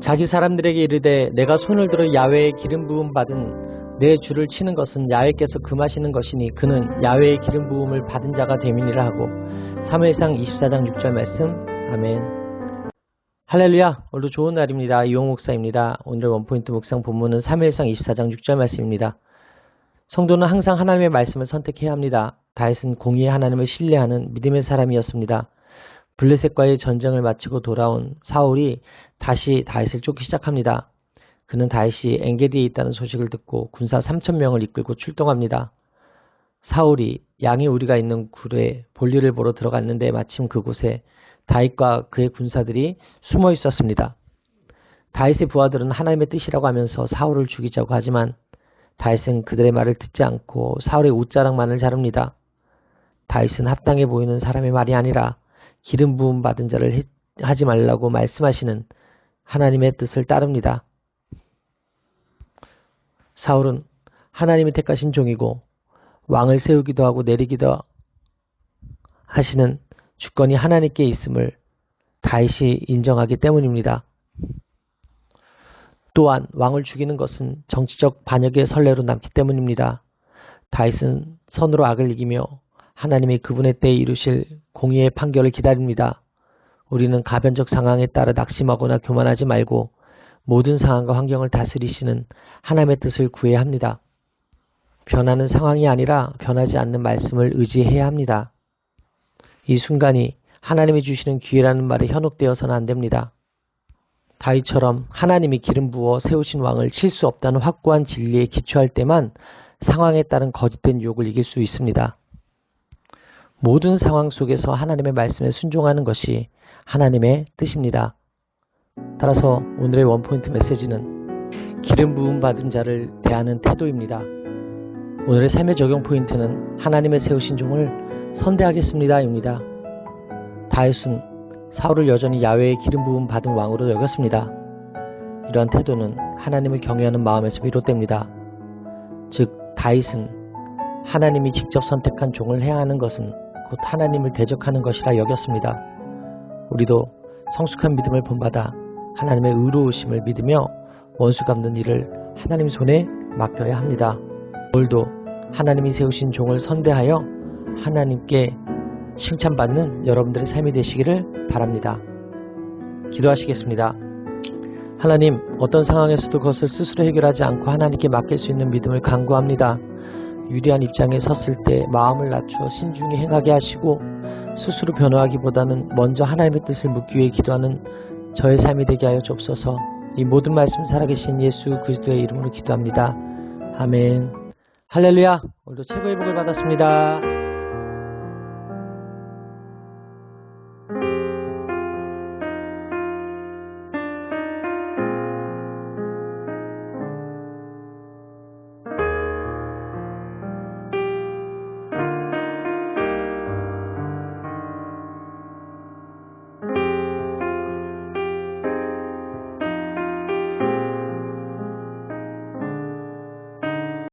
자기 사람들에게 이르되 내가 손을 들어 야훼의 기름 부음 받은 내 주를 치는 것은 야훼께서 금하시는 것이니 그는 야훼의 기름 부음을 받은 자가 됨이니라 하고. 사무엘상 24장 6절 말씀. 아멘. 할렐루야. 오늘도 좋은 날입니다. 이용 목사입니다. 오늘의 원포인트 묵상 본문은 사무엘상 24장 6절 말씀입니다. 성도는 항상 하나님의 말씀을 선택해야 합니다. 다윗은 공의의 하나님을 신뢰하는 믿음의 사람이었습니다. 블레셋과의 전쟁을 마치고 돌아온 사울이 다시 다윗을 쫓기 시작합니다. 그는 다윗이 엔게디에 있다는 소식을 듣고 군사 3,000명을 이끌고 출동합니다. 사울이 양의 우리가 있는 굴에 볼일을 보러 들어갔는데 마침 그곳에 다윗과 그의 군사들이 숨어 있었습니다. 다윗의 부하들은 하나님의 뜻이라고 하면서 사울을 죽이자고 하지만 다윗은 그들의 말을 듣지 않고 사울의 옷자락만을 자릅니다. 다윗은 합당해 보이는 사람의 말이 아니라 기름 부음 받은 자를 하지 말라고 말씀하시는 하나님의 뜻을 따릅니다. 사울은 하나님이 택하신 종이고 왕을 세우기도 하고 내리기도 하시는 주권이 하나님께 있음을 다윗이 인정하기 때문입니다. 또한 왕을 죽이는 것은 정치적 반역의 선례로 남기 때문입니다. 다윗은 선으로 악을 이기며 하나님이 그분의 때에 이루실 공의의 판결을 기다립니다. 우리는 가변적 상황에 따라 낙심하거나 교만하지 말고 모든 상황과 환경을 다스리시는 하나님의 뜻을 구해야 합니다. 변하는 상황이 아니라 변하지 않는 말씀을 의지해야 합니다. 이 순간이 하나님이 주시는 기회라는 말에 현혹되어서는 안 됩니다. 다윗처럼 하나님이 기름 부어 세우신 왕을 칠 수 없다는 확고한 진리에 기초할 때만 상황에 따른 거짓된 유혹을 이길 수 있습니다. 모든 상황 속에서 하나님의 말씀에 순종하는 것이 하나님의 뜻입니다. 따라서 오늘의 원포인트 메시지는 기름 부음 받은 자를 대하는 태도입니다. 오늘의 삶의 적용 포인트는 하나님의 세우신 종을 선대하겠습니다 입니다. 다윗은 사울을 여전히 야훼의 기름 부음 받은 왕으로 여겼습니다. 이러한 태도는 하나님을 경외하는 마음에서 비롯됩니다. 즉 다윗은 하나님이 직접 선택한 종을 해야 하는 것은 곧 하나님을 대적하는 것이라 여겼습니다. 우리도 성숙한 믿음을 본받아 하나님의 의로우심을 믿으며 원수 갚는 일을 하나님 손에 맡겨야 합니다. 오늘도 하나님이 세우신 종을 선대하여 하나님께 칭찬받는 여러분들의 삶이 되시기를 바랍니다. 기도하시겠습니다. 하나님, 어떤 상황에서도 그것을 스스로 해결하지 않고 하나님께 맡길 수 있는 믿음을 간구합니다. 유리한 입장에 섰을 때 마음을 낮춰 신중히 행하게 하시고 스스로 변화하기보다는 먼저 하나님의 뜻을 묻기 위해 기도하는 저의 삶이 되게 하여 주옵소서. 이 모든 말씀 살아계신 예수 그리스도의 이름으로 기도합니다. 아멘. 할렐루야. 오늘도 최고의 복을 받았습니다.